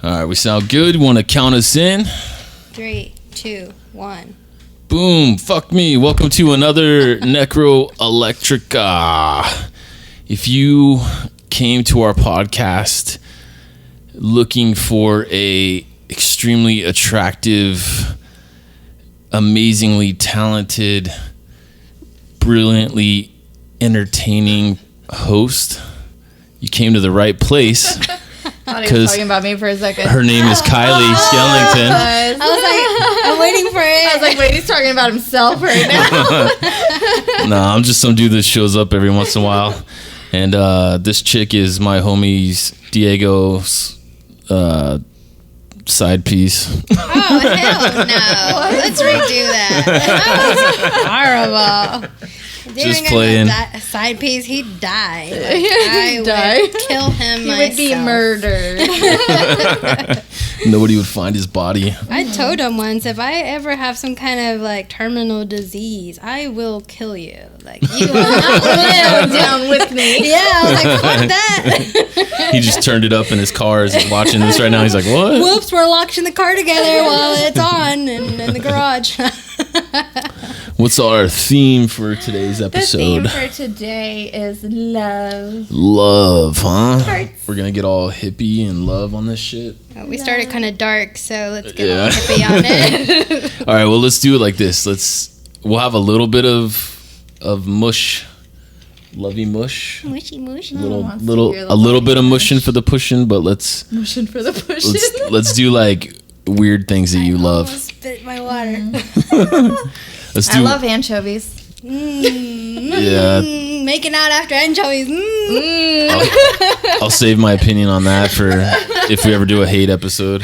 All right, we sound good. Want to count us in? 3, 2, 1. Boom. Fuck me. Welcome to another Necro Electric. If you came to our podcast looking for a extremely attractive, amazingly talented, brilliantly entertaining host, you came to the right place. I thought he was talking about me for a second. Her name is Kylie Skellington. I was like, I'm waiting for it. I was like, wait, he's talking about himself right now. Nah, I'm just some dude that shows up every once in a while. And this chick is my homie's Diego's side piece. Oh, hell no. Let's redo that. That was horrible. Just playing. That side piece, he'd die. Like, He'd die. would kill him He myself. would be murdered. Nobody would find his body. I told him once, if I ever have some kind of like terminal disease, I will kill you. Like, you will not live down with me. Yeah, I was like, fuck that. He just turned it up in his car. He's watching this right now. He's like, what? Whoops, we're locked in the car together while it's on in the garage. What's our theme for today's episode? The theme for today is love. Love, huh? Hearts. We're gonna get all hippie and love on this shit. We started kind of dark, so let's get Yeah. a little hippie on it. All right, well, let's do it like this. We'll have a little bit of mush, lovey mush. Mushy mush. A little bit of mushing for the pushing, but let's Motion for the pushing. let's do like weird things that you love. I spit my water. Let's I do. love anchovies. Yeah. Making out after anchovies. I'll save my opinion on that for if we ever do a hate episode.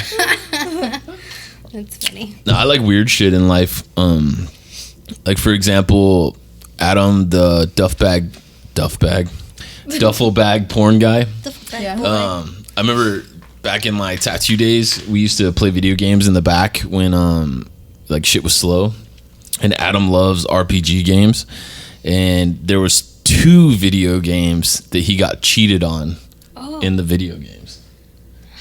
That's funny. No, I like weird shit in life. Like for example, Adam, the duffel bag porn guy. Yeah. I remember back in my tattoo days, we used to play video games in the back when like shit was slow. And Adam loves RPG games, and there was 2 video games that he got cheated on in the video games.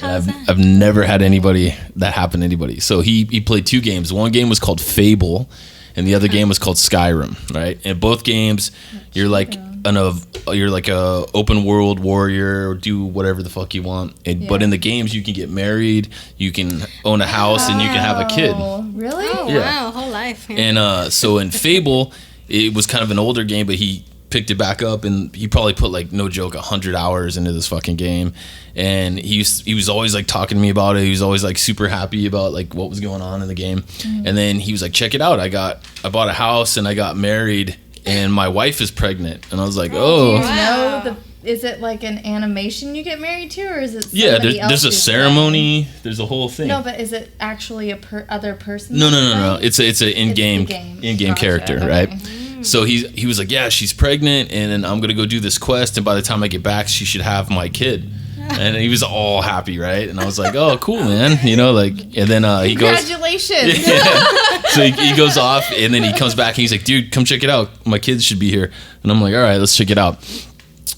I've never had anybody that happen to anybody. So he played 2 games. One game was called Fable, and the other game was called Skyrim. Right, and both games, you're like a open world warrior, or do whatever the fuck you want. But in the games, you can get married, you can own a house, and you can have a kid. Really? Oh, Yeah. wow. Whole life. Yeah. And so in Fable, it was kind of an older game, but he picked it back up, and he probably put, like, no joke, 100 hours into this fucking game. And he was always like talking to me about it. He was always like super happy about like what was going on in the game. And then he was like, check it out, I bought a house and I got married and my wife is pregnant. And I was like, oh. No, is it like an animation you get married to, or is it somebody there's a else's ceremony. wedding? There's a whole thing. No, but is it actually other person? No. It's an in-game Gotcha. character, Okay. right? So he was like, yeah, she's pregnant, and then I'm gonna go do this quest, and by the time I get back, she should have my kid. And he was all happy, right? And I was like, oh, cool, man. You know, like, and then he goes, Congratulations. yeah. So he goes off, and then he comes back, and he's like, dude, come check it out. My kids should be here. And I'm like, all right, let's check it out.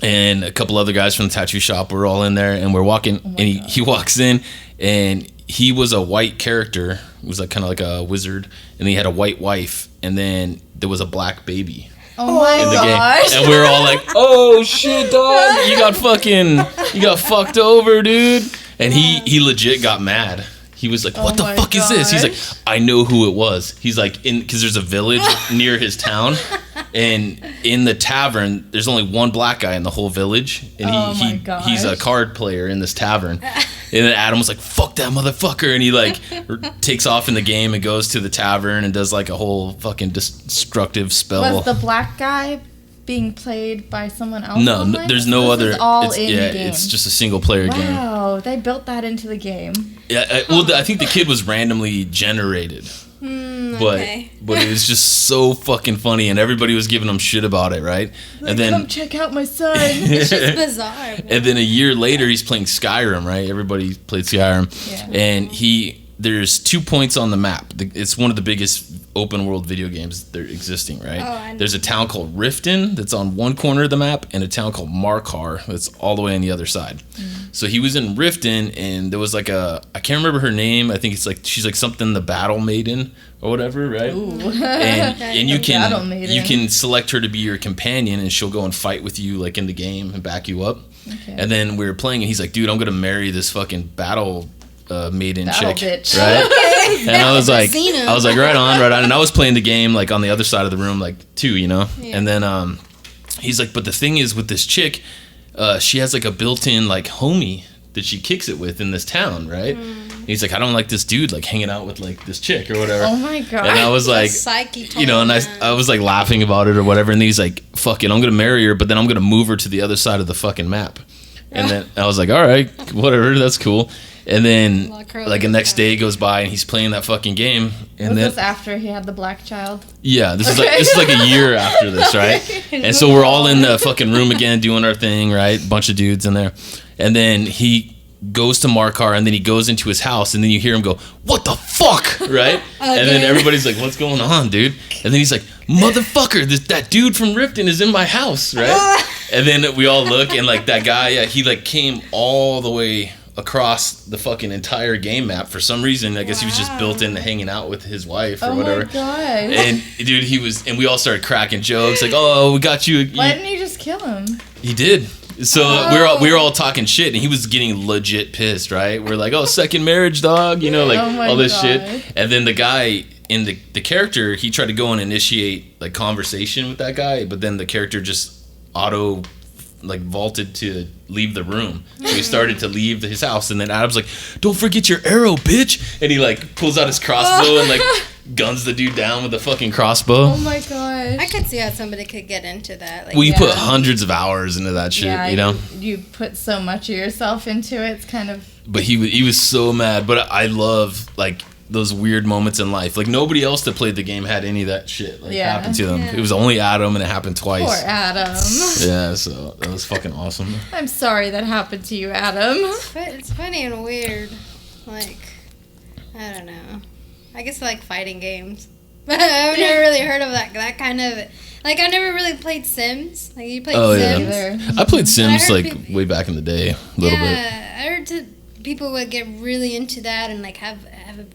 And a couple other guys from the tattoo shop were all in there, and we're walking, and he walks in, and he was a white character. He was like kind of like a wizard, and he had a white wife, and then there was a black baby. Oh my in the gosh. game. And we're all like, oh shit, dog, you got fucked over, dude. And he legit got mad. He was like, what the fuck is this? He's like, I know who it was. He's like, because there's a village near his town, and in the tavern, there's only one black guy in the whole village, and he's a card player in this tavern. And then Adam was like, fuck that motherfucker, and he like takes off in the game and goes to the tavern and does like a whole fucking destructive spell. Was the black guy being played by someone else? No, there's no other. Is all it's, in yeah, the game. it's just a single player game. Wow, they built that into the game. Yeah, well, I think the kid was randomly generated. But it was just so fucking funny, and everybody was giving him shit about it, right? Like, and then come check out my son. It's just bizarre. and then a year later, he's playing Skyrim, right? Everybody played Skyrim, Yeah. and there's 2 points on the map. It's one of the biggest open world video games that are existing, right? Oh, there's a town called Riften that's on one corner of the map, and a town called Markar that's all the way on the other side. So he was in Riften, and there was like I can't remember her name. I think it's like she's like something the Battle Maiden or whatever, right? And you can select her to be your companion, and she'll go and fight with you like in the game and back you up. Okay. And then we were playing, and he's like, "Dude, I'm gonna marry this fucking Battle Maiden chick, bitch. right?" And I was like, right on. And I was playing the game like on the other side of the room, like too, you know. Yeah. And then he's like, "But the thing is with this chick, she has like a built-in like homie that she kicks it with in this town, right?" He's like, "I don't like this dude like hanging out with like this chick or whatever." Oh my god! And I was like, you know, and I was like laughing about it or whatever. And then he's like, "Fuck it, I'm gonna marry her, but then I'm gonna move her to the other side of the fucking map." And then I was like, "All right, whatever, that's cool." And then like the next day goes by, and he's playing that fucking game. And was then this after he had the black child? Yeah, this is like a year after this, right? And so we're all in the fucking room again doing our thing, right? Bunch of dudes in there. And then he goes to Markar, and then he goes into his house, and then you hear him go, "What the fuck?" Right? And then everybody's like, "What's going on, dude?" And then he's like, "Motherfucker, that dude from Riften is in my house," right? And then we all look, and like that guy, he like came all the way across the fucking entire game map for some reason. I guess he was just built into hanging out with his wife or whatever. Oh my god! And dude, and we all started cracking jokes like, "Oh, we got you." Why didn't you just kill him? He did. So we were all talking shit, and he was getting legit pissed, right? We're like, "Oh, second marriage, dog," you know, like all this shit. And then the guy in the character, he tried to go and initiate like conversation with that guy, but then the character just auto like vaulted to leave the room. So he started to leave his house, and then Adam's like, "Don't forget your arrow, bitch!" And he like pulls out his crossbow and like guns the dude down with a fucking crossbow. Oh my gosh! I could see how somebody could get into that. Like, well, you put hundreds of hours into that shit, you know. You put so much of yourself into it. It's kind of. But he was so mad. But I love like those weird moments in life. Like nobody else that played the game had any of that shit like happen to them. Yeah. It was only Adam, and it happened twice. Poor Adam. Yeah, so that was fucking awesome. I'm sorry that happened to you, Adam. It's funny and weird. Like, I don't know. I guess I like fighting games. But I've never really heard of that kind of. Like, I never really played Sims. Like, you played Sims? Yeah. I played Sims like way back in the day, a little bit. Yeah, I heard people would get really into that and like have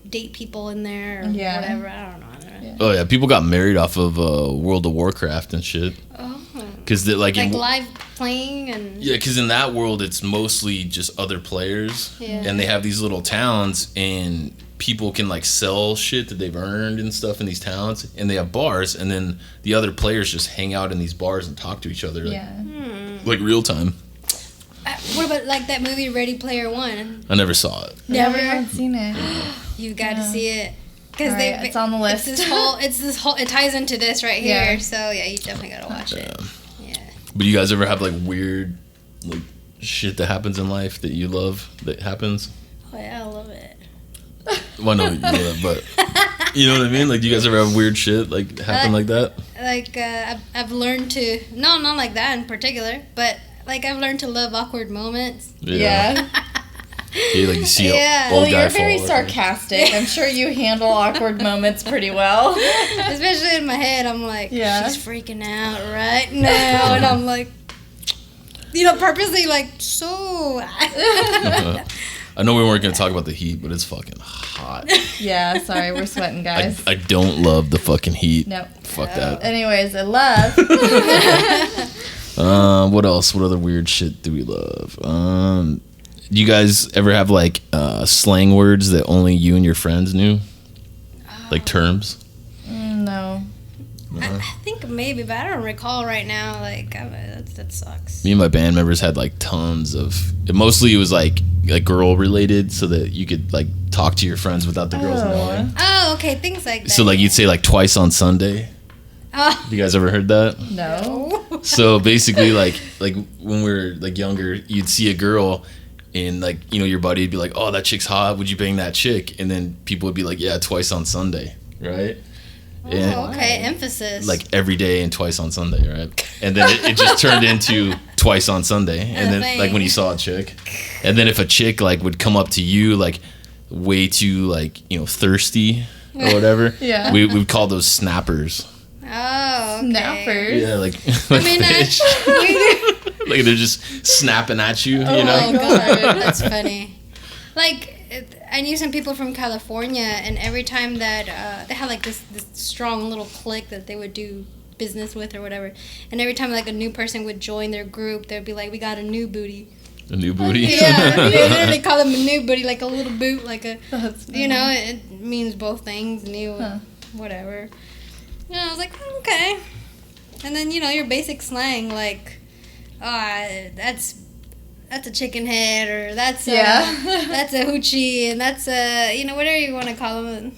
date people in there or whatever. I don't know. Yeah. Oh yeah, people got married off of World of Warcraft and shit. Oh. Because like live playing and. Yeah, because in that world it's mostly just other players, and they have these little towns, and people can like sell shit that they've earned and stuff in these towns, and they have bars, and then the other players just hang out in these bars and talk to each other, like real time. What about like that movie Ready Player One? I never saw it. Never had seen it. You've got to see it because it's on the list. It's this whole. It ties into this right here. So yeah, you definitely got to watch it. Yeah. But you guys ever have like weird, like shit that happens in life that you love that happens? Oh yeah, I love it. Well, no, you love it, but you know what I mean. Like, do you guys ever have weird shit like happen like that? Like I've learned to not like that in particular, but. Like, I've learned to love awkward moments. Yeah. Like you see an old guy you're very sarcastic. I'm sure you handle awkward moments pretty well. Especially in my head, I'm like, she's freaking out right now. And I'm like, purposely like, so. I know we weren't going to talk about the heat, but it's fucking hot. Yeah, sorry, we're sweating, guys. I don't love the fucking heat. Nope. Fuck that. Anyways, I love. What else? What other weird shit do we love? Do you guys ever have like slang words that only you and your friends knew? Like terms? No. I think maybe, but I don't recall right now. Like, that sucks. Me and my band members had like tons of. Mostly it was like girl related, so that you could like talk to your friends without the girls knowing. Oh, okay, things like that. So like you'd say like twice on Sunday. You guys ever heard that? No. So basically, like when we were like younger, you'd see a girl, and like your buddy would be like, "Oh, that chick's hot. Would you bang that chick?" And then people would be like, "Yeah, twice on Sunday," right? Oh, okay. Emphasis. Like every day and twice on Sunday, right? And then it just turned into twice on Sunday, and then like when you saw a chick, and then if a chick like would come up to you like way too like thirsty or whatever, Yeah. we would call those snappers. Oh, okay. Snappers. Yeah, like I mean, fish. Like they're just snapping at you, Oh you know. Oh god, that's funny. Like I knew some people from California, and every time that they had like this strong little clique that they would do business with or whatever, and every time like a new person would join their group, they'd be like, "We got a new booty." A new booty. Yeah, they literally call them a new booty, like a little boot, like a, That's you know, it means both things, new, whatever. You know, I was like, oh, okay. And then your basic slang, like, that's a chicken head, or that's that's a hoochie, and that's a whatever you want to call them.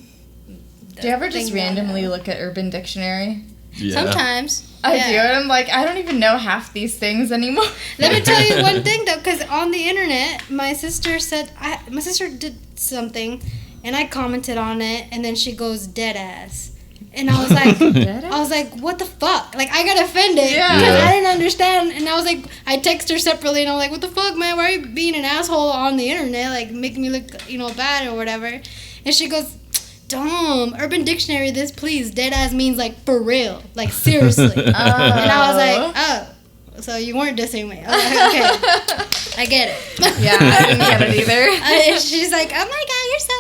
Do you ever just randomly look at Urban Dictionary? Yeah. Sometimes. I do, and I'm like, I don't even know half these things anymore. Let me tell you one thing though, because on the internet, my sister did something, and I commented on it, and then she goes dead ass, and I was like, what the fuck? Like I got offended because I didn't understand, and I was like, I text her separately, and I was like, what the fuck, man? Why are you being an asshole on the internet, like making me look bad or whatever? And she goes, dumb. Urban Dictionary, this please. Dead ass means like for real. Like seriously. And I was like, oh. So you weren't dissing me. I was like, okay. I get it. Yeah, I didn't get it either. And she's like, oh my god, you're so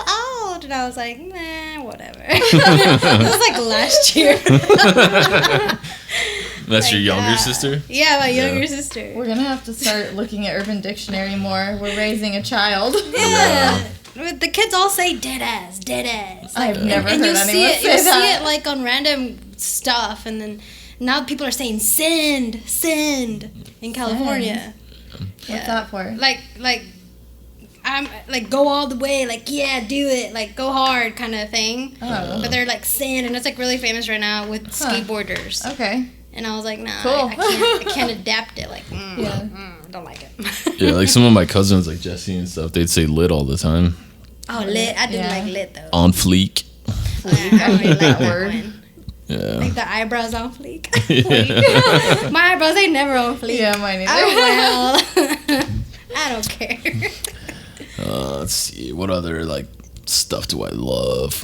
old. And I was like, nah, whatever. It was like last year. That's your younger sister? Yeah, my younger sister. We're gonna have to start looking at Urban Dictionary more. We're raising a child. Yeah. The kids all say dead ass. I've never heard anyone say that. You see it like on random stuff, and then now people are saying send in California. What's that for? Like I'm like go all the way, like yeah, do it, like go hard kind of thing. Oh. But they're like send, and it's like really famous right now with skateboarders. Okay. And I was like, nah, Cool. I can't adapt it. Like, don't like it. Yeah, like some of my cousins, like Jesse and stuff, they'd say lit all the time. Oh, lit. I didn't like lit though. On fleek. I don't really like that word. one. Yeah. Like the eyebrows on fleek. Yeah. My eyebrows ain't never on fleek. Yeah, mine either. Oh well. I don't care. Let's see. What other like stuff do I love?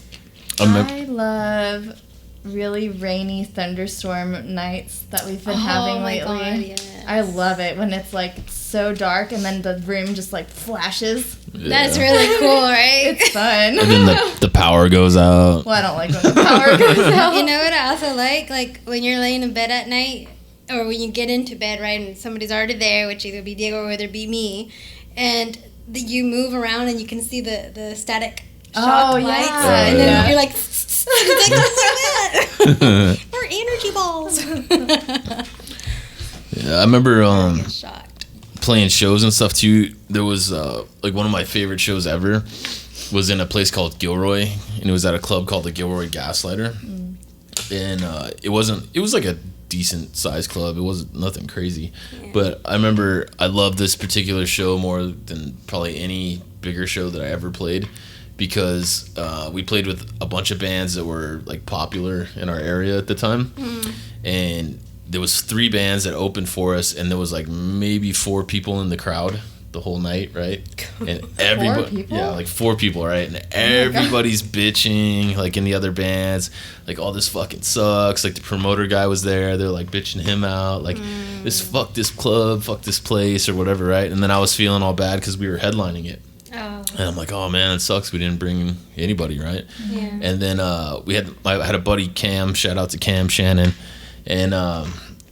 I love really rainy thunderstorm nights that we've been having lately. God, yes. I love it when it's like so dark and then the room just like flashes. Yeah. That's really cool, right? It's fun. And then the power goes out. Well, I don't like when the power goes out. You know what I also like when you're laying in bed at night, or when you get into bed, right, and somebody's already there, which either be Diego or whether it be me, and you move around and you can see the static shock lights, and then you're like, we're energy balls. Yeah, I remember Shocked. playing shows and stuff too. There was like one of my favorite shows ever was in a place called Gilroy, and it was at a club called the Gilroy Gaslighter. And it was like a decent sized club. It wasn't nothing crazy. But I remember I loved this particular show more than probably any bigger show that I ever played, because we played with a bunch of bands that were like popular in our area at the time. And there was 3 bands that opened for us, and there was like maybe 4 people in the crowd the whole night, right? And everybody, 4 people? yeah, like 4 people, right? And everybody's bitching, like in the other bands, like all this fucking sucks. Like the promoter guy was there, they're like bitching him out, like fuck this club, fuck this place, or whatever, right? And then I was feeling all bad because we were headlining it. Oh. And I'm like, oh man, it sucks we didn't bring anybody, right? Yeah. And then I had a buddy, Cam, shout out to Cam Shannon, and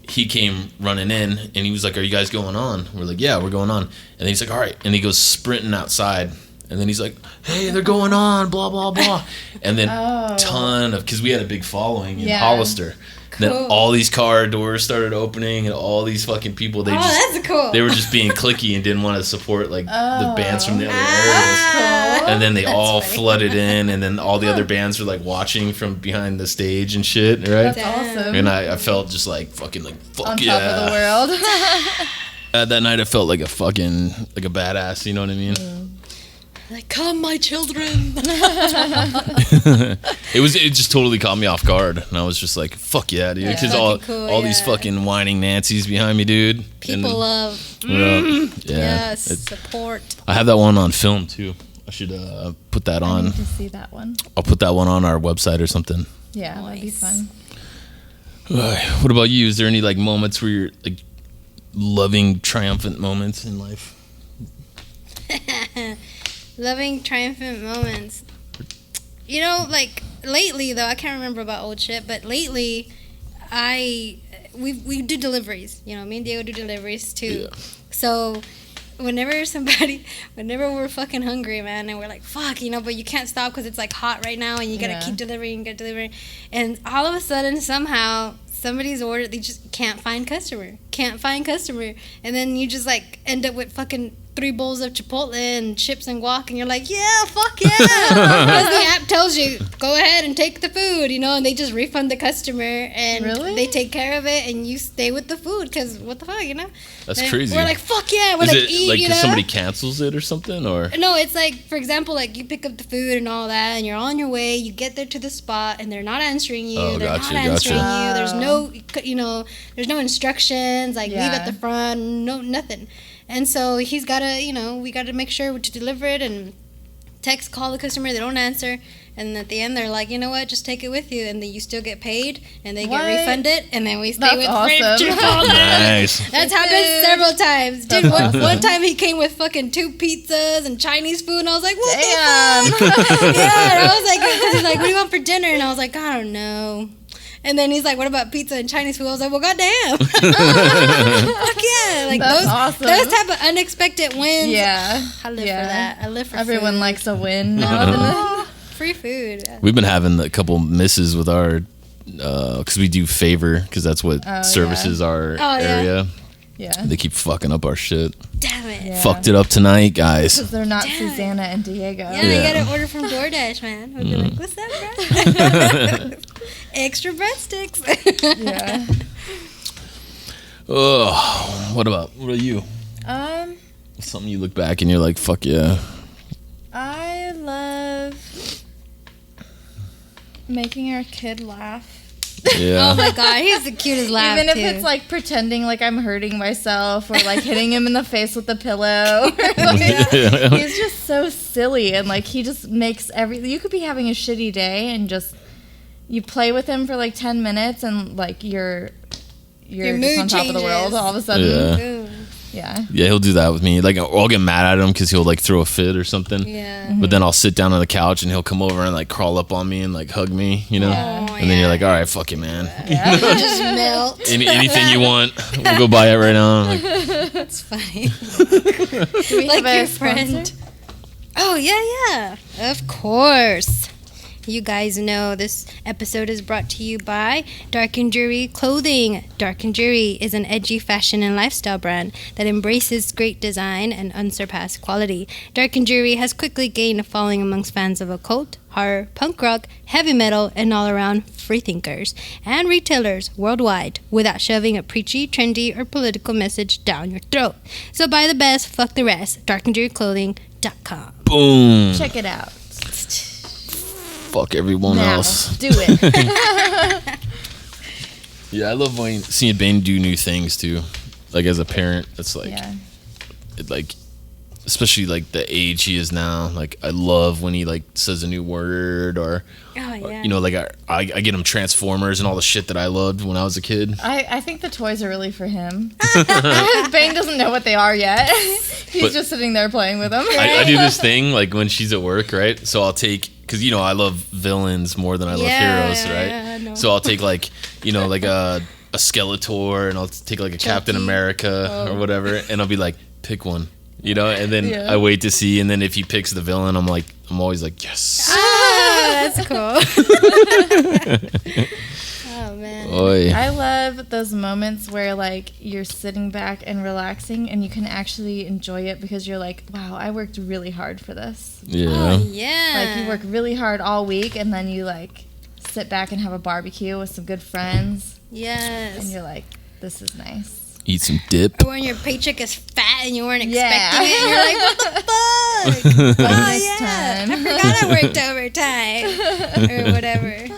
he came running in, and he was like, are you guys going on? We're like, yeah, we're going on. And then he's like, all right. And he goes sprinting outside, and then he's like, hey, they're going on, blah, blah, blah. And then because we had a big following in Hollister. Cool. Then all these car doors started opening, and all these fucking people, that's cool. they were just being cliquey and didn't want to support like the bands from the other areas. And then they all flooded in, and then all the other bands were like watching from behind the stage and shit, right? That's awesome. And I felt just like fucking like fuck On yeah. top of the world. That night I felt like a fucking like a badass, you know what I mean? Like, come, my children. It just totally caught me off guard, and I was just like, fuck yeah, dude, because all these fucking whining Nancy's behind me, dude. People love. Yeah, Yes, it's- support. I have that one on film too. I should put that I on. need to see that one. I'll put that one on our website or something. Yeah, that'd be fun. What about you? Is there any like moments where you're like loving, triumphant moments in life? Loving triumphant moments. You know, like lately though, I can't remember about old shit, but lately, we do deliveries. You know, me and Diego do deliveries too. Yeah. So whenever we're fucking hungry, man, and we're like, fuck, you know, but you can't stop because it's like hot right now, and you gotta keep delivering, and all of a sudden, somehow, somebody's order, they just can't find customer, and then you just like end up with fucking 3 bowls of Chipotle and chips and guac, and you're like, yeah, fuck yeah, because the app tells you, go ahead and take the food, you know, and they just refund the customer, and they take care of it, and you stay with the food, because what the fuck, you know? That's crazy. We're like, fuck yeah, we're Is like, it eat, like you if know? somebody cancels it or something, or? No, it's like, for example, like you pick up the food and all that, and you're on your way, you get there to the spot, and they're not answering you, there's no, you know, there's no instructions, like leave at the front, no, nothing. And so he's gotta, you know, we gotta make sure to deliver it and call the customer, they don't answer, and at the end they're like, you know what, just take it with you, and then you still get paid, and they get refunded, and then we stay with Chipotle. Nice. That's happened several times. Dude, one time he came with fucking 2 pizzas and Chinese food, and I was like, what the fuck? Yeah, and I was like, he's like, what do you want for dinner? And I was like, I don't know. And then he's like, what about pizza and Chinese food? I was like, well, goddamn. Fuck yeah. Like those type of unexpected wins. Yeah. I live for that. I live for Everyone food. likes a win now. Free food. We've been having a couple misses with our, because we do favor, because that's what services our area. Yeah. They keep fucking up our shit. Damn it. Yeah. Fucked it up tonight, guys. Because they're not Susana and Diego. Yeah, you gotta order from DoorDash, man. We'd be like, what's that, bro? Extra breadsticks. Yeah. Oh, what about you? Something you look back and you're like, fuck yeah. I love making our kid laugh. Yeah. Oh my god, he's the cutest laugh. Even if it's like pretending like I'm hurting myself or like hitting him in the face with a pillow. He's just so silly, and like he just makes you could be having a shitty day and just you play with him for like 10 minutes and like you're just on top of the world all of a sudden. Yeah, he'll do that with me. Like, I'll get mad at him because he'll like throw a fit or something. Yeah. But then I'll sit down on the couch and he'll come over and like crawl up on me and like hug me, you know. Yeah. And then you're like, all right, fuck it, man. Yeah. Just melt. Anything you want, we'll go buy it right now. Like, that's funny. Do we like have your a friend. sponsor? Oh yeah, of course. You guys know this episode is brought to you by Dark and Jury Clothing. Dark and Jury is an edgy fashion and lifestyle brand that embraces great design and unsurpassed quality. Dark and Jury has quickly gained a following amongst fans of occult, horror, punk rock, heavy metal, and all-around freethinkers and retailers worldwide without shoving a preachy, trendy, or political message down your throat. So buy the best, fuck the rest. darkandjuryclothing.com. boom. Check it out. Fuck everyone else. Do it. Yeah, I love seeing Bane do new things too. Like as a parent, it's like, like, especially like the age he is now. Like I love when he like says a new word or you know, like I get him Transformers and all the shit that I loved when I was a kid. I think the toys are really for him. Bane doesn't know what they are yet. He's just sitting there playing with them. I do this thing like when she's at work, right? So I'll take, because you know I love villains more than I love heroes, right? So I'll take like, you know, like a Skeletor, and I'll take like a Captain America or whatever, and I'll be like, pick one, you know, and then I wait to see, and then if he picks the villain, I'm always like, yes. That's cool. Oh man. Oy. I love those moments where like you're sitting back and relaxing and you can actually enjoy it because you're like, wow, I worked really hard for this. Yeah. Oh, yeah. Like you work really hard all week and then you like sit back and have a barbecue with some good friends. Yes. And you're like, this is nice. Eat some dip. Or when your paycheck is fat and you weren't expecting it, and you're like, what the fuck? Oh, Bonus yeah. time. I forgot I worked overtime. Or whatever.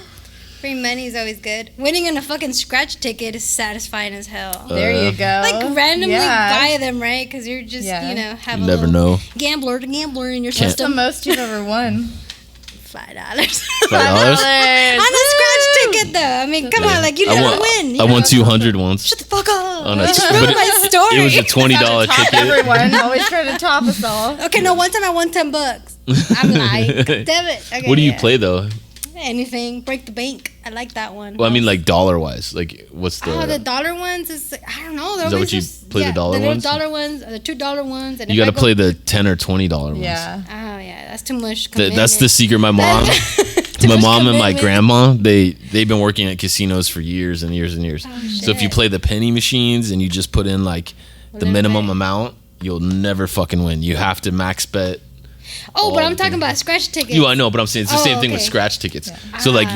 Free money is always good. Winning in a fucking scratch ticket is satisfying as hell. There you go. Like randomly buy them, right? Because you're just, have You a never little know. gambler to gambler in your What's the system. most you've ever won? $5. $5? On a scratch ticket, though. I mean, come on, like you gotta win. I won 200 once. Shut the fuck up. On a You just but ruined my story. It was a $20 Top ticket. everyone. Always trying to top us all. Okay, no, one time I won $10. I'm like, damn it. Okay, What do you play though? Anything. Break the bank. I like that one. Well, I mean, like dollar wise. Like, what's the? The dollar ones is I don't know. Is that what you play the dollar ones? The dollar ones or the $2 ones. And You got to play the $10 or $20 ones. Yeah. Oh yeah, that's too much commitment. That's the secret. My mom, my mom and my grandma, they've been working at casinos for years and years and years. Oh, So if you play the penny machines and you just put in like the minimum amount, you'll never fucking win. You have to max bet. Oh, but I'm talking about scratch tickets. I know, but I'm saying it's the same thing with scratch tickets. Yeah. So like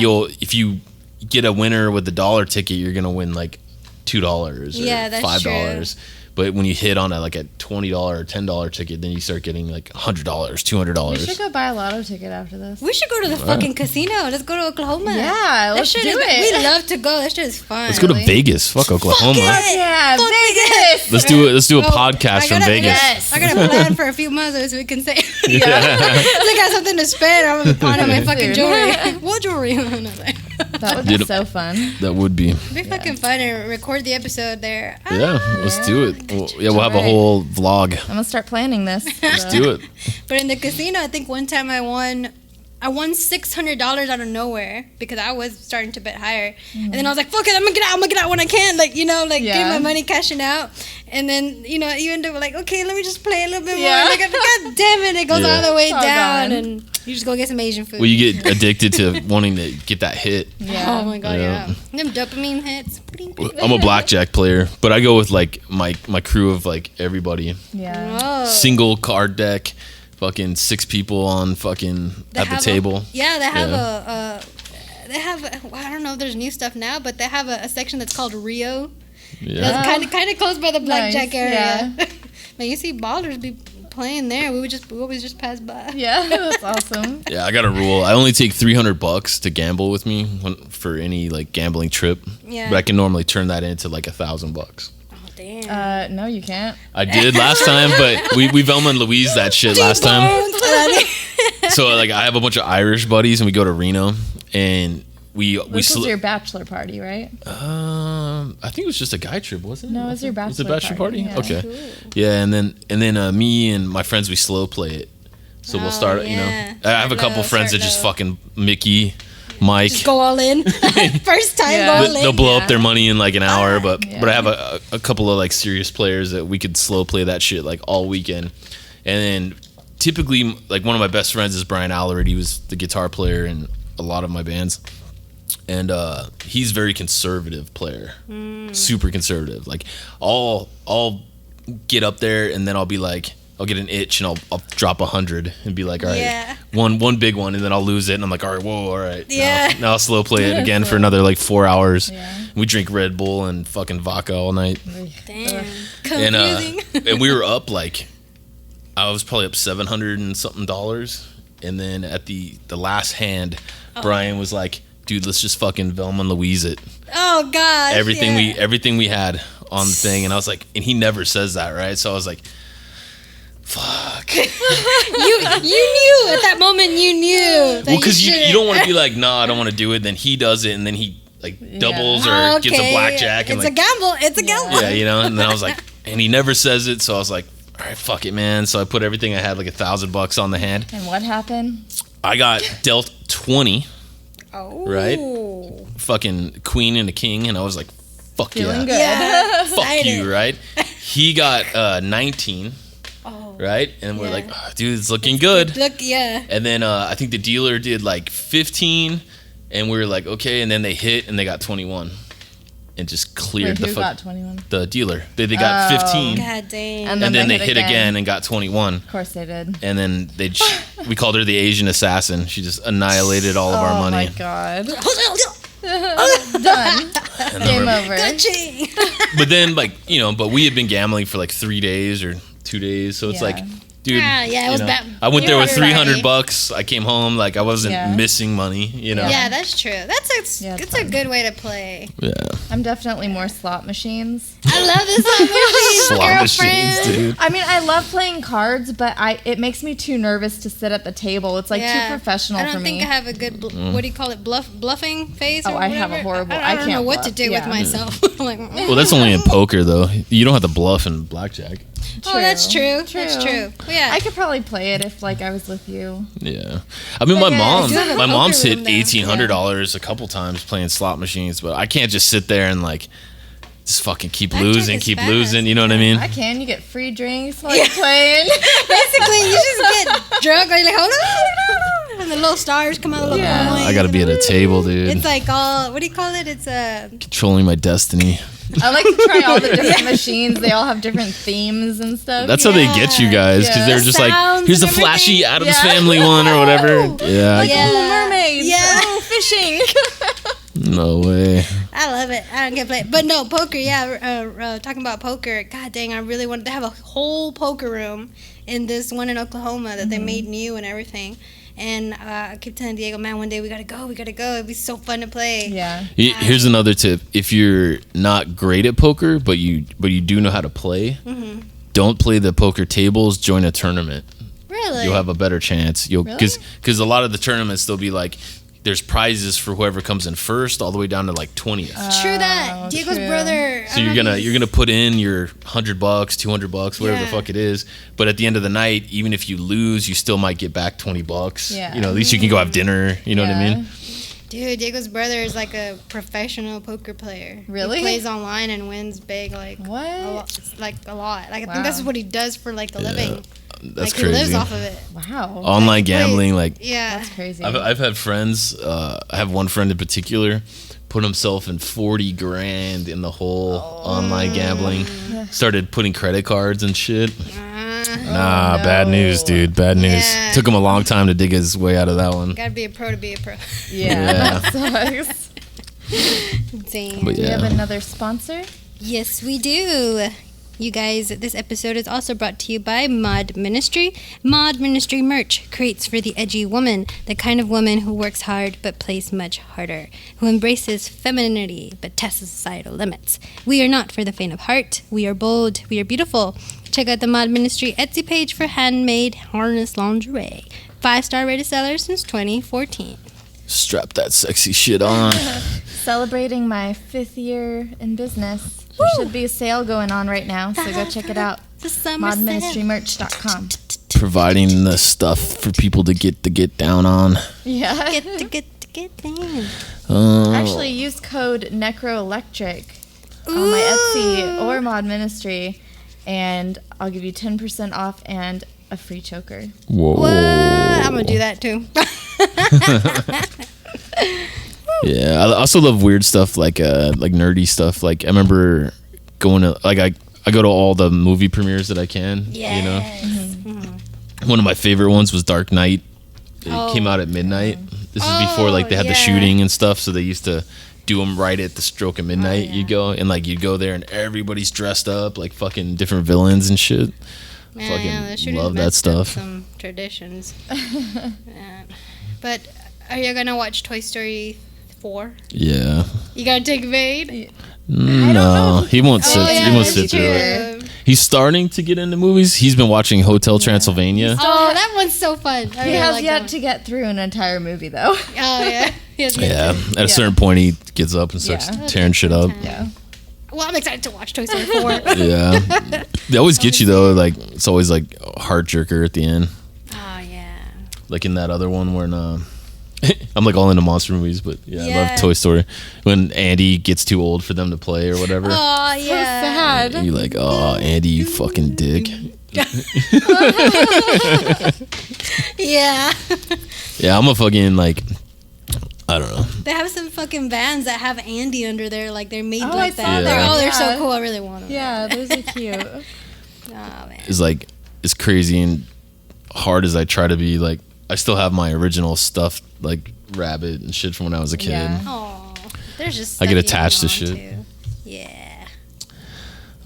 if you get a winner with the dollar ticket, you're gonna win like $2 or $5. But when you hit on a $20 or $10 ticket, then you start getting like $100, $200. We should go buy a lotto ticket after this. We should go to the fucking casino. Let's go to Oklahoma. Yeah, let's do it. We love to go. That shit is fun. Let's go to Vegas. Fuck Oklahoma. Yeah, Fuck Vegas. Let's do a podcast from Vegas. Yes. I got a plan for a few months so we can say. Yeah. I got something to spend. I'm gonna be pawning my fucking jewelry. What jewelry? That would be so fun. That would be. It'd be fucking fun and record the episode there. Yeah, let's do it. We'll have a whole vlog. I'm gonna start planning this. Let's do it. But in the casino, I think one time I won $600 out of nowhere because I was starting to bet higher, and then I was like, "Fuck it, I'm gonna get out when I can." Get my money cashing out, and then you end up like, "Okay, let me just play a little bit more." And God damn it, it goes all the way down, and you just go get some Asian food. Well, you get addicted to wanting to get that hit. Yeah. Oh my god, yeah. Them dopamine hits. I'm a blackjack player, but I go with like my crew of like everybody. Yeah. Oh. Single card deck. Fucking 6 people on fucking at the table. They have I don't know if there's new stuff now, but they have a section that's called Rio. Yeah. That's kind of close by the blackjack area. Yeah. Man, you see ballers be playing there. We always just pass by. Yeah, that's awesome. Yeah, I got a rule. I only take $300 to gamble with me for any like gambling trip. Yeah. But I can normally turn that into like $1,000. Damn. No, you can't. I did last time, but we Velma and Louise that shit last time. So like I have a bunch of Irish buddies and we go to Reno and we This was your bachelor party, right? I think it was just a guy trip, wasn't it? No, it was your bachelor Was it a bachelor party? Yeah. Okay. Cool. Yeah, and then me and my friends we slow play it. So we'll start, I have a couple friends that just fucking Mickey, Mike. Just go all in. First time, go all in. They'll blow up their money in like an hour, but I have a couple of like serious players that we could slow play that shit like all weekend. And then typically like one of my best friends is Brian Allard. He was the guitar player in a lot of my bands. And he's very conservative player. Super conservative. Like I'll get up there and then I'll be like I'll get an itch and I'll drop 100 and be like, all right, one big one, and then I'll lose it and I'm like, all right, whoa, all right. Yeah. Now I'll slow play it again for another like 4 hours. Yeah. We drink Red Bull and fucking vodka all night. Damn. Confusing. And we were up like, I was probably up $700 and something. And then at the last hand, Brian was like, dude, let's just fucking Velma and Louise it. Oh gosh. Everything we had on the thing. And I was like, and he never says that, right? So I was like, fuck. you knew at that moment. You knew. Well, because you don't want to be like, nah, I don't want to do it. Then he does it, and then he like doubles or gets a blackjack. And it's a gamble. It's a gamble. Yeah, And then I was like, and he never says it, so I was like, all right, fuck it, man. So I put everything I had, like $1,000 on the hand. And what happened? I got dealt 20. Oh. Right. Fucking queen and a king, and I was like, fuck Feeling good. Yeah. Fuck you, right? He got 19. Right? And we're like, oh, dude, it's looking good. And then I think the dealer did like 15, and we were like, okay. And then they hit, and they got 21, and just cleared Who got 21? The dealer. They got 15. God dang. And then they hit again and got 21. Of course they did. And then we called her the Asian assassin. She just annihilated all of our money. Oh my god. Done. Game over. But then, like, but we had been gambling for like 3 days or 2 days. So it's like, dude. Yeah, it was bad. I went there with Right. $300. I came home like I wasn't missing money. Yeah, that's true. That's a good way to play. Yeah. I'm definitely more slot machines. I love this slot Slot girlfriend. machines, dude. I mean, I love playing cards, but it makes me too nervous to sit at the table. It's like too professional for me. I don't think I have a good, what do you call it, bluffing face? Oh, or I have a whatever. horrible. I don't know can't what bluff. to do with Yeah. myself. Like, Well, that's only in poker though. You don't have to bluff in blackjack. oh, that's true. That's true. Well, yeah. I could probably play it if like I was with you. Yeah, I mean, my yeah, mom, you have a my poker mom's hit room there. $1,800 a couple times playing slot machines, but I can't just sit there and like just fucking keep Blackjack losing, is keep fast. losing. You know what I mean? I can. You get free drinks while you're playing. Basically, you just get drunk. Like, hold on. And the little stars come out of the little coins. I gotta be at a table, dude. It's like all, what do you call it? It's Controlling my destiny. I like to try all the different machines. They all have different themes and stuff. That's how they get you guys, because they're just like, sounds here's the and flashy everything. Addams Family one or whatever. Yeah, like, Yeah. oh, mermaids. Yeah. Oh, fishing. no way. I love it. I don't get played. But no, poker, yeah. Talking about poker, god dang, I really wanted to have a whole poker room in this one in Oklahoma that they made new and everything. And I keep telling Diego, man, one day we gotta go. It'd be so fun to play. Yeah. Here's another tip: if you're not great at poker, but you do know how to play, don't play the poker tables. Join a tournament. Really? You'll have a better chance. Because a lot of the tournaments they'll be like, there's prizes for whoever comes in first, all the way down to like 20th. True that. Diego's true. brother. So you're gonna put in your $100, $200, whatever the Yeah. fuck it is. But at the end of the night, even if you lose, you still might get back $20. Yeah. You know, at least you can go have dinner. You know what I Yeah. mean? Dude, Diego's brother is like a professional poker player. Really? He plays online and wins big, like What? a lot. Like a lot. Like I Wow. think that's what he does for like a living. That's like he lives crazy. off of it. Wow. Online He plays- gambling, like Yeah. That's crazy. I've had friends. I have one friend in particular put himself in 40 grand in the whole online gambling. Started putting credit cards and shit. Nah, no. bad news, dude. Bad news. Yeah. Took him a long time to dig his way out of that one. Gotta be a pro to be a pro. Yeah, that sucks. Damn. But Do we have yeah. another sponsor? Yes, we do. You guys, this episode is also brought to you by Mod Ministry. Mod Ministry merch creates for the edgy woman, the kind of woman who works hard but plays much harder, who embraces femininity but tests societal limits. We are not for the faint of heart. We are bold. We are beautiful. Check out the Mod Ministry Etsy page for handmade harness lingerie. 5-star rated seller since 2014. Strap that sexy shit on. Celebrating my 5th year in business. There should be a sale going on right now, so go check it out. The summer sale. modministrymerch.com. Providing the stuff for people to get down on. Yeah. Get down. Actually, use code Necro Electric on my Etsy or Mod Ministry, and I'll give you 10% off and a free choker. Whoa. What? I'm gonna do that too. Yeah, I also love weird stuff like nerdy stuff. Like I remember going to I go to all the movie premieres that I can. You know, one of my favorite ones was Dark Knight. It came out at midnight. This is before like they had the shooting and stuff, so they used to do them right at the stroke of midnight. You go and like you go there and everybody's dressed up like fucking different villains and shit. Fucking love that stuff. Some traditions. Yeah. But are you gonna watch Toy Story 4? Yeah. You gotta take Vade. No, he won't sit. He won't sit that's through it. true. He's starting to get into movies. He's been watching Hotel Transylvania. Oh, that one's so fun. I He really has like yet that to get through an entire movie, though. one. Oh yeah. He has yet Yeah, to. at a certain point he gets up and starts Yeah. tearing shit up. Yeah. Well, I'm excited to watch Toy Story 4. Yeah, they always get you though. Like it's always like a heart jerker at the end. Oh yeah. Like in that other one when I'm like all into monster movies, but yeah, I Yeah. love Toy Story. When Andy gets too old for them to play or whatever, Oh yeah. Sad. you're like, oh, Andy, you fucking dick. Yeah. Yeah, I'm a fucking like, I don't know. They have some fucking bands that have Andy under there, like they're made Oh, like I that. saw that. They're so Yeah. cool. I really want them. Yeah, those are cute. Oh man. It's like as crazy and hard as I try to be. Like I still have my original stuff, like Rabbit and shit from when I was a kid. Yeah. Oh, there's just. I get stuff you attached to hang on shit. to. Yeah.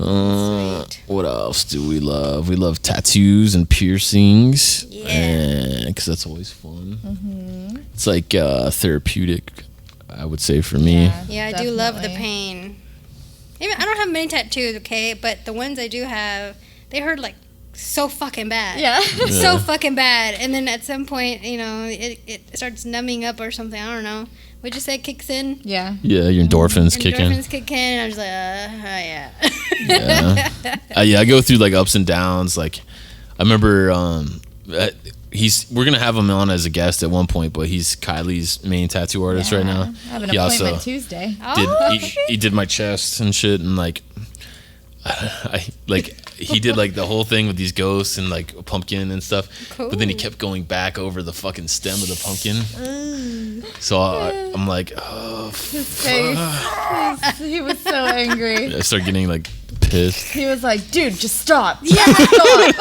Sweet. What else do we love? We love tattoos and piercings. Yeah. Because that's always fun. It's like therapeutic, I would say, for me. Yeah, I do love the pain. Even I don't have many tattoos, okay, but the ones I do have, they hurt like so fucking bad. Yeah. So fucking bad. And then at some point, you know, it starts numbing up or something. I don't know. Would you say it kicks in? Yeah. Yeah, your endorphins kick in. Endorphins kick in. I was like, yeah. Yeah, I go through like ups and downs. Like, I remember we're gonna have him on as a guest at one point, but he's Kylie's main tattoo artist right now. I have an He appointment also Tuesday. he did my chest and shit, and like he did like the whole thing with these ghosts and like a pumpkin and stuff. Cool. But then he kept going back over the fucking stem of the pumpkin. So I'm like, oh, His face. He was so angry. I start getting like pissed. He was like, dude, just stop. Yeah. Stop.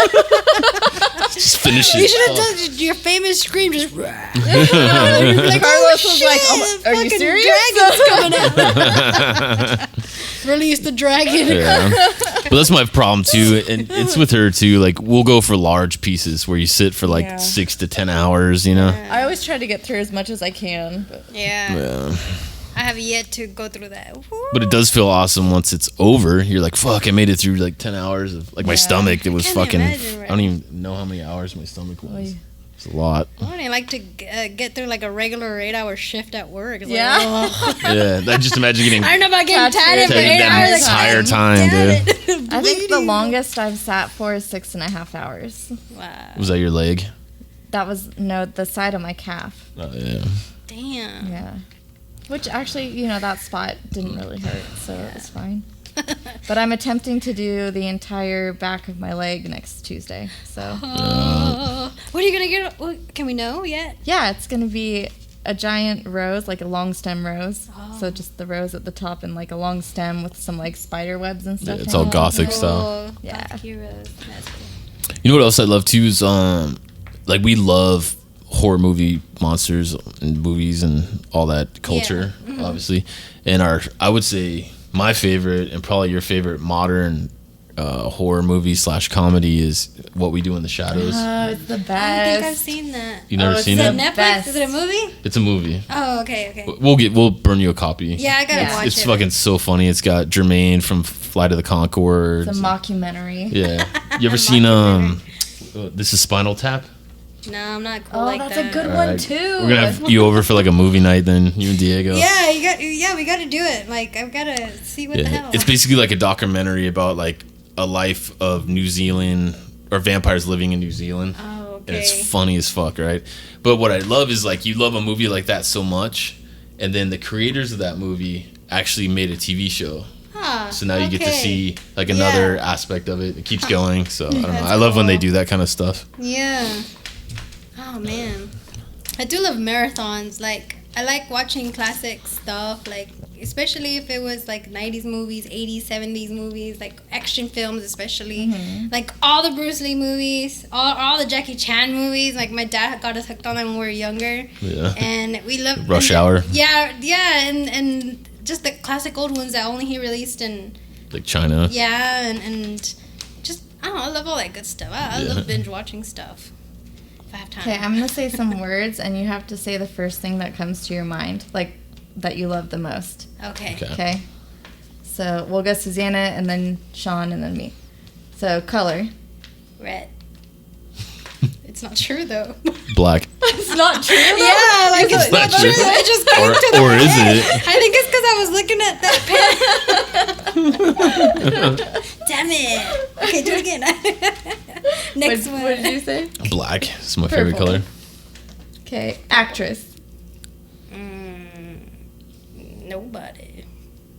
Just finish it. You should have done your famous scream. Just like, Carlos was like, oh, are you serious? Dragon's coming out. Release the dragon. Yeah. But that's my problem too, and it's with her too. Like, we'll go for large pieces where you sit for like 6 to 10 hours, you know. I always try to get through as much as I can. But. Yeah. I have yet to go through that. But it does feel awesome once it's over. You're like, fuck, I made it through like 10 hours of like my stomach. It was Can't fucking. imagine, right? I don't even know how many hours my stomach was. It's a lot. I wouldn't like to get through like a regular 8-hour shift at work. It's Yeah. Like, Yeah, I just imagine getting. I don't know about getting Tattooed. tatted for Taking 8 that hours. entire Like, time, damn dude. it. I think the Bleeding. longest I've sat for is 6.5 hours. Wow. Was that your leg? That was, the side of my calf. Oh yeah. Damn. Yeah. Which actually, that spot didn't really hurt, so it was fine. But I'm attempting to do the entire back of my leg next Tuesday. So What are you gonna get? What, can we know yet? yeah, it's gonna be a giant rose, like a long stem rose. So just the rose at the top and like a long stem with some like spider webs and stuff. Yeah, it's all gothic style. Oh, Yeah. Gothic heroes. That's cool. You know what else I love too is like we love horror movie monsters and movies and all that culture, obviously. And I would say my favorite and probably your favorite modern horror movie / comedy is What We Do in the Shadows. Oh, it's the best. I think I've seen that. You never it's seen Is it? it Netflix? Best. Is it a movie? It's a movie. Oh, okay. We'll burn you a copy. Yeah, I gotta watch It's it. fucking so funny. It's got Jermaine from Flight of the Conchords. It's a mockumentary. Yeah. You ever seen This is Spinal Tap? No, I'm not cool Oh, like that's that. a good All one right. too. We're gonna have you over for like a movie night then, you and Diego. Yeah, we gotta do it. Like, I've gotta see what the hell. It's basically like a documentary about like a life of New Zealand or vampires living in New Zealand. Oh, okay. And it's funny as fuck, right? But what I love is like you love a movie like that so much, and then the creators of that movie actually made a TV show. Huh, So now you get to okay. see like another aspect of it. It keeps going. So I don't know. That's I love when they cool. do that kind of stuff. Yeah. Oh man, I do love marathons. Like, I like watching classic stuff. Like, especially if it was like 90s movies, 80s, 70s movies, like action films, especially. Like all the Bruce Lee movies, all the Jackie Chan movies. Like, my dad got us hooked on them when we were younger. Yeah. And we love Rush Hour. Yeah, and just the classic old ones that only he released in. Like China. Yeah, and just I don't know. I love all that good stuff. I love binge watching stuff. If I have time. Okay, I'm gonna say some words, and you have to say the first thing that comes to your mind, like that you love the most. Okay. Okay. So we'll go Susana, and then Sean, and then me. So color. Red. It's not true though. Black. It's not true. Yeah, like it's not not true. true. It just came to Or my is head. it? I think it's because I was looking at that pen. Damn it. Okay, do it again. Next one. What did you say? Black. It's my favorite Purple. color. Okay, actress. Nobody.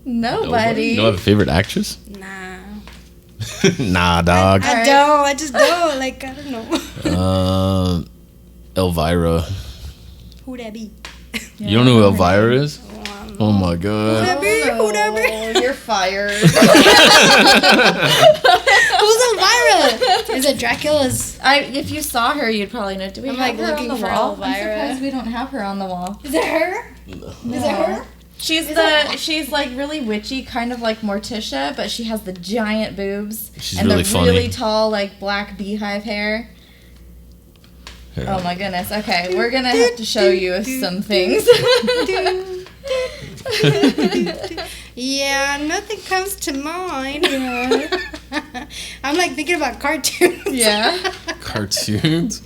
Nobody. You don't have a favorite actress? Nah. Nah, dog. I don't. I just don't. Like, I don't know. Elvira. Who that be? You don't know who Elvira is? Oh my Who god. that be? Who that be? Oh, you're fired. Who's Elvira? Is it Dracula's? If you saw her, you'd probably know. Do we I'm, have like, her on looking the for wall? I'm Elvira. surprised we don't have her on the wall. Is it her? Is it her? She's like really witchy, kind of like Morticia, but she has the giant boobs She's and really the funny. really tall like black beehive hair. Yeah. Oh my goodness. Okay, we're gonna have to show you some things. Yeah, nothing comes to mind. Yeah. I'm like thinking about cartoons. Yeah. Cartoons.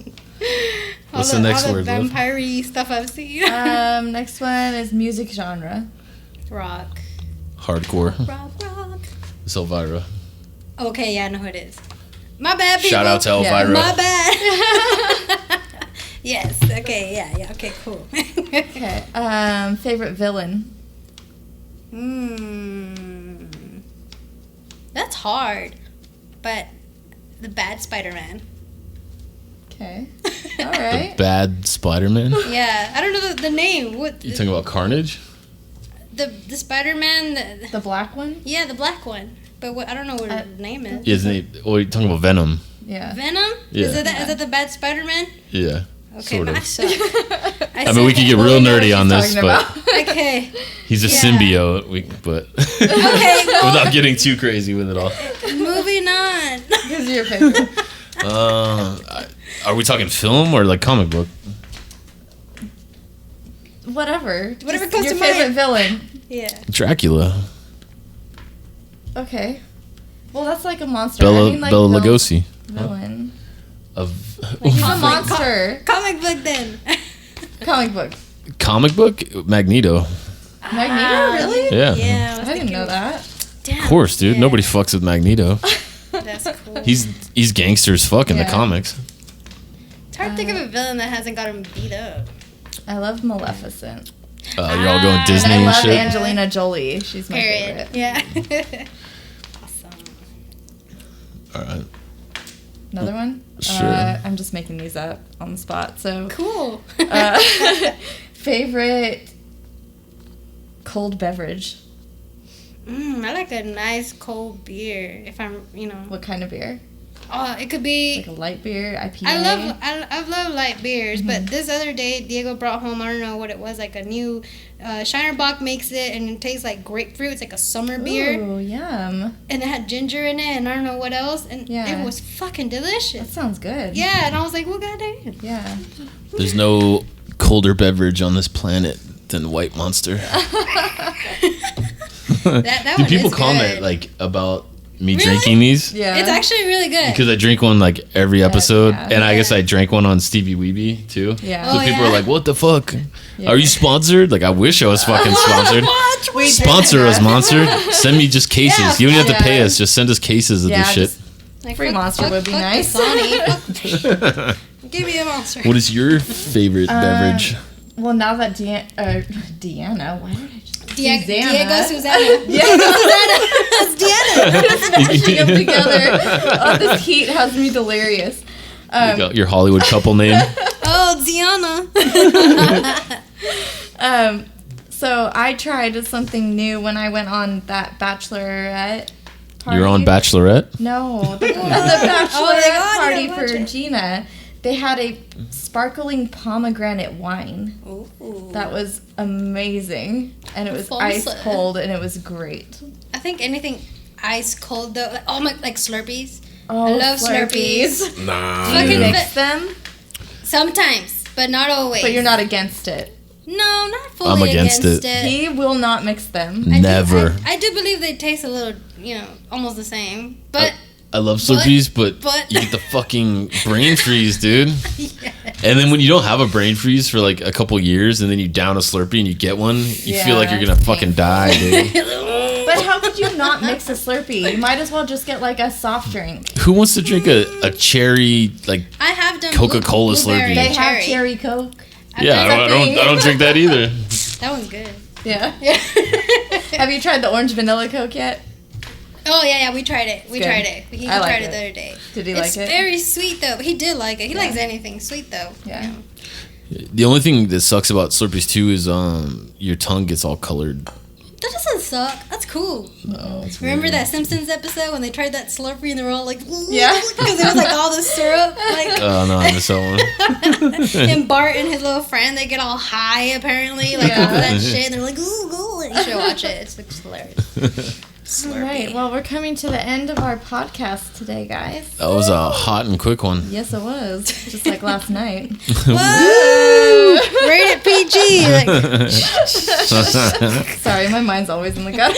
What's the next all word, the love? vampire-y stuff I've seen. Next one is music genre. Rock. Hardcore. Rock. It's Elvira. Okay, yeah, I know who it is. My bad, people. Shout out to Elvira. My bad. Yes. Okay. Yeah. Okay. Cool. Okay. Favorite villain. That's hard, but the bad Spider-Man. Okay. All right. Bad Spider-Man? Yeah, I don't know the name. What? You talking about Carnage? The Spider-Man? The black one? Yeah, the black one. But I don't know what his name is. Isn't he? Oh, you're talking about Venom. Yeah. Venom? Yeah. Is that the bad Spider-Man? Yeah. Okay, sort of. I suck. I mean, we could get real nerdy on this, talking but Okay. he's a Yeah. symbiote. But Okay, well, without getting too crazy with it all. moving on. Who's your favorite? Are we talking film or like comic book? Whatever. Whatever Just comes your to favorite mind. villain. Yeah. Dracula. Okay. Well, that's like a monster. Bella I mean, like Lugosi. Villain. He's a monster. Comic book then. Comic book. Comic book? Magneto. Magneto, really? Yeah. Yeah. I didn't know that. Damn. Of course, dude. Yeah. Nobody fucks with Magneto. That's cool. He's gangster as fuck in the Yeah. comics. It's hard to think of a villain that hasn't got him beat up. I love Maleficent. You're all going And Disney And I and love shit. Angelina Jolie. She's my Period. favorite. Yeah. Awesome. All right. Another one? Sure. I'm just making these up on the spot. So, Cool. favorite cold beverage? I like a nice cold beer. If I'm, What kind of beer? Oh, it could be. Like a light beer, IPA? I love light beers, but this other day Diego brought home, I don't know what it was, like a new Shinerbach makes it, and it tastes like grapefruit. It's like a summer beer, Ooh, yum. and it had ginger in it, and I don't know what else, and Yeah. it was fucking That delicious. sounds good. Yeah, and I was like, well, goddamn. Yeah. There's no colder beverage on this planet than White Monster. That Do one people is comment good. like about me Really? drinking these? Yeah. It's actually really good. Because I drink one like every episode, yeah. and I guess Yeah. I drank one on Stevie Weeby too. Yeah. So Oh, people yeah? are like, "What the fuck? Yeah. Are you sponsored?" Like, I wish I was fucking sponsored. What? We Sponsor us, Monster. Send me just cases. Yeah, You don't even have to yeah. pay us. Just send us cases of Yeah, this shit. just- Like, Free Monster would be fuck nice. Dasani. Give me a monster. What is your favorite beverage? Well, now that Deanna, why did I just... Diego Susanna. Susanna. Yeah. It's Diana. Smashing them together. Oh, this heat has me delirious. You got your Hollywood couple name. Oh, Diana. So I tried something new when I went on that bachelorette party. You're on Bachelorette. No, the Oh bachelorette my God, party yeah, for watch it. Gina. They had a sparkling pomegranate wine. Ooh. That was amazing, and it was Fancy. ice cold, and it was great. I think anything ice cold though. Like Slurpees. Oh, I love Slurpees. Nah. Do you Fucking mix them? Sometimes, but not always. But you're not against it. No, not fully I'm against against it. it. He will not mix them. Never. I do believe they taste a little, almost the same. But I love Slurpees, but you get the fucking brain freeze, dude. And then when you don't have a brain freeze for like a couple years, and then you down a Slurpee and you get one, you feel like you're gonna fucking die, dude. But how could you not mix a Slurpee? You might as well just get like a soft drink. Who wants to drink a cherry like? I have done Coca-Cola blueberry Slurpee. They and have cherry Coke. Yeah, I don't drink that either. That one's good. Yeah. Yeah. Have you tried the orange vanilla Coke yet? Oh yeah, we tried it. We good. tried it. He I like tried it. it the other day. Did he It's like it? very sweet though. He did like it. He Yeah. likes anything sweet though. Yeah. The only thing that sucks about Slurpees too is your tongue gets all colored. That doesn't suck. That's cool. No, it's Remember weird. that Simpsons episode when they tried that Slurpee and they were all like, Yeah. because there was like all the syrup, like. Oh no, I missed that one. And Bart and his little friend, they get all high apparently, like Yeah. off that shit. And they're like, ooh, You should watch it. It's hilarious. All right. Well, we're coming to the end of our podcast today, guys. That was a hot and quick one. Yes, it was. Just like last night. Whoa! Rated PG. Sorry, my mind's always in the gutter.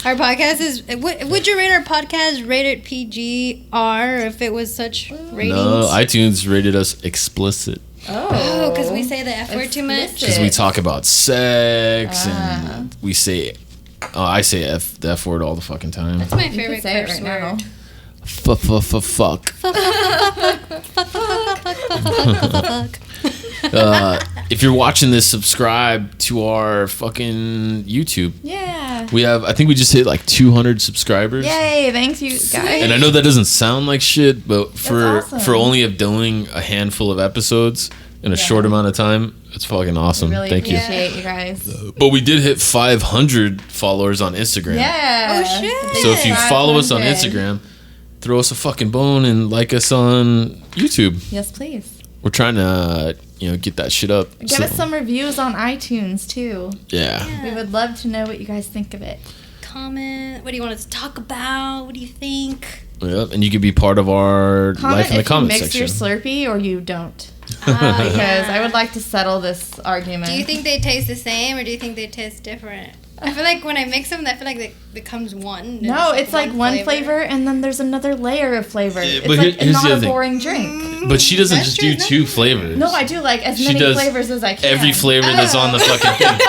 Our podcast is. Would you rate our podcast rated PG R if it was such ratings? No, iTunes rated us explicit. Oh, because we say the F word too much? Because we talk about sex and we say... Oh, I say the F word all the fucking time. That's my You favorite can say it curse right word. Fuck. If you're watching this, subscribe to our fucking YouTube. Yeah. We have, I think we just hit like 200 subscribers. Yay, thanks you guys. And I know that doesn't sound like shit, but for awesome. only of doing a handful of episodes in a short amount of time, it's fucking awesome. Really Thank you. appreciate you guys. But we did hit 500 followers on Instagram. Yeah. Oh, shit. So if you follow us on 500. Instagram, throw us a fucking bone and like us on YouTube. Yes, please. We're trying to, get that shit up. Give us some reviews on iTunes, too. Yeah. We would love to know what you guys think of it. Comment. What do you want us to talk about? What do you think? Yep. And you could be part of our life in the comment if you section. mix your Slurpee or you don't. Because I would like to settle this argument. Do you think they taste the same or do you think they taste different? I feel like when I mix them, I feel like it becomes one. No, it's like one flavor and then there's another layer of flavor. Yeah, It's but like here's not the a other thing. boring drink. But she doesn't That's just true, do 2 flavors. No, I do like as She many does flavors as I can. every flavor that's on the fucking thing.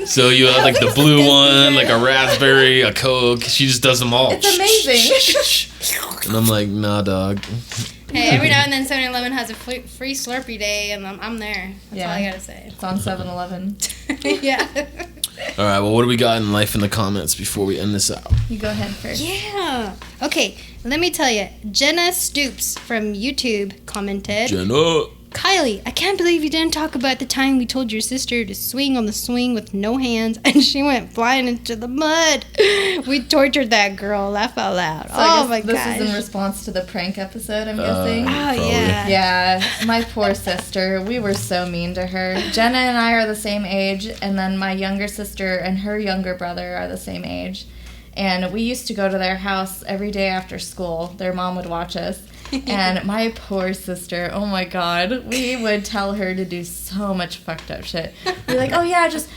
So you have like the blue one, like a raspberry, a Coke. She just does them all. It's amazing. And I'm like, nah, dog. Hey, every now and then 7-Eleven has a free Slurpee day, and I'm there. That's all I gotta say. It's on 7-Eleven. Yeah. All right, well, what do we got in life in the comments before we end this out? You go ahead first. Yeah. Okay, let me tell you. Jenna Stoops from YouTube commented, Jenna. Kylie, I can't believe you didn't talk about the time we told your sister to swing on the swing with no hands and she went flying into the mud. We tortured that girl. Laugh out loud. So I guess my this gosh. is in response to the prank episode, I'm guessing. Oh, Probably. yeah. Yeah, my poor sister. We were so mean to her. Jenna and I are the same age, and then my younger sister and her younger brother are the same age. And we used to go to their house every day after school. Their mom would watch us. And my poor sister, oh my god, we would tell her to do so much fucked up shit. We'd be like, oh yeah, just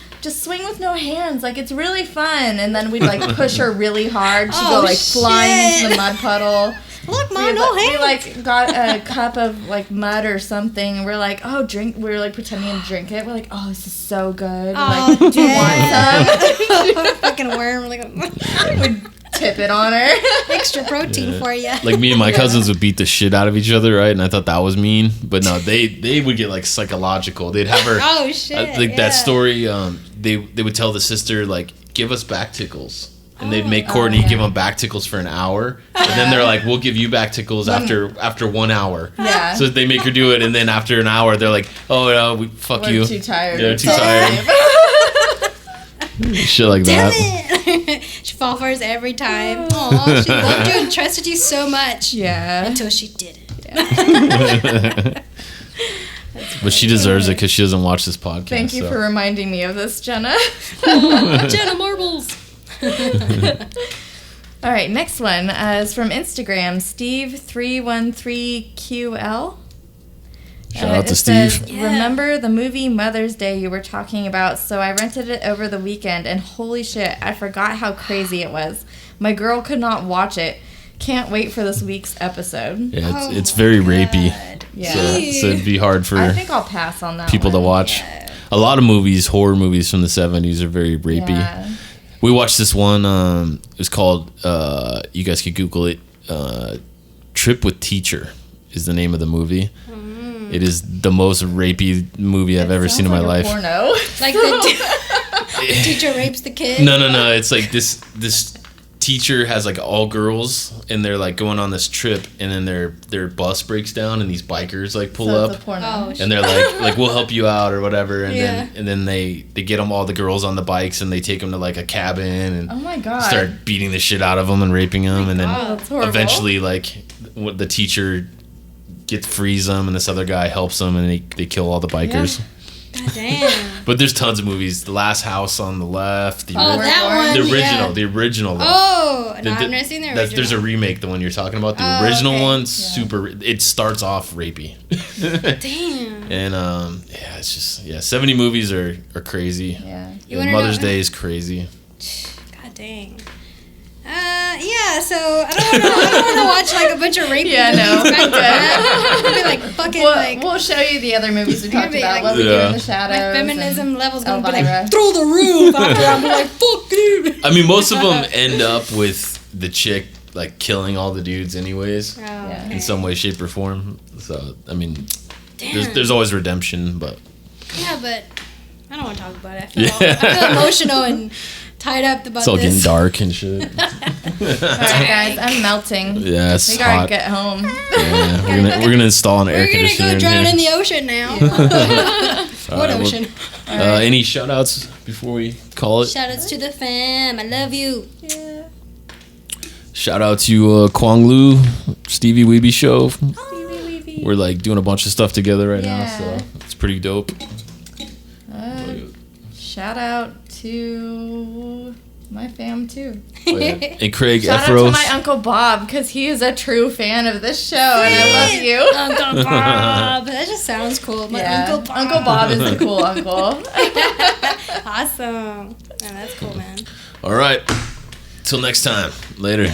swing with no hands, like it's really fun. And then we'd like push her really hard. She'd go like flying into the mud puddle. Look, Mom, no hands. We like got a cup of like mud or something, and we're like, oh, drink. We were like pretending to drink it. We're like, oh, this is so good. Oh, Like, do you want some? Fucking worm. Like, We'd tip it on her. extra protein for you. Like me and my cousins would beat the shit out of each other, right? And I thought that was mean, but no, they would get like psychological. They'd have her. Oh shit! Like that story. They would tell the sister like, give us back tickles. And they'd make Courtney give them back tickles for an hour, and then they're like, "We'll give you back tickles after 1 hour." Yeah. So they make her do it, and then after an hour, they're like, "Oh no, fuck We're you." too tired. They're too tired. Shit like Damn that. it! She fall for us every time. Aw, she loved you and trusted you so much. Yeah. Until she didn't. But she deserves it because she doesn't watch this podcast. Thank you for reminding me of this, Jenna. Jenna Marbles. All right, next one is from Instagram, Steve313QL. Shout out to it says, Steve. Yeah. Remember the movie Mother's Day you were talking about? So I rented it over the weekend, and holy shit, I forgot how crazy it was. My girl could not watch it. Can't wait for this week's episode. Yeah, it's very rapey. Yeah. So it'd be hard for I think I'll pass on that people to one. watch. A lot of movies, horror movies from the 70s are very rapey. Yeah. We watched this one, it was called, you guys could Google it, Trip with Teacher is the name of the movie. It is the most rapey movie I've ever seen in my life. Porno. Like the teacher rapes the kid. No. It's like this teacher has like all girls, and they're like going on this trip, and then their bus breaks down, and these bikers like pull So up. it's a porno. Oh, And they're like we'll help you out or whatever, and Yeah. then they get them all the girls on the bikes, and they take them to like a cabin and Oh my god. start beating the shit out of them and raping them, and then God, that's horrible. eventually like what the teacher frees them, and this other guy helps them, and they kill all the bikers. God damn. But there's tons of movies. The Last House on the Left. that one. The original. Yeah. The original. Oh, no, I've never seen the original. There's a remake, the one you're talking about. The original one, super. It starts off rapey. Damn. And it's just 70 movies are crazy. Yeah. And Mother's Day is crazy. God dang. So I don't want to watch like a bunch of rape movies back to back. I'll be like fucking we'll show you the other movies we talked about. Like, what we do in the shadows. My feminism level's gonna be Elvira. like through the roof. I'm like, fuck, dude. I mean, most of them end up with the chick like killing all the dudes anyways, in some way, shape, or form. So I mean, there's always redemption, but but I don't want to talk about it. I feel emotional and tied up about it's all this. getting dark and shit. Alright, guys, I'm melting. Yeah, it's we gotta hot. get home. Yeah, we're gonna install an air conditioner. We're gonna go drown in in the ocean now. What ocean? Any shout outs before we call it? Shout outs to the fam. I love you. Yeah. Shout out to Kwang Lu, Stevie Weeby Show. Weeby. We're like doing a bunch of stuff together right now, Yeah. so it's pretty dope. Shout out to my fam too. Oh, yeah. And Craig Shout Efros. out to my Uncle Bob because he is a true fan of this show, and I love you. Uncle Bob. That just sounds cool. My Uncle Bob. Uncle Bob is a cool uncle. Awesome. Man, that's cool, man. All right. Till next time. Later.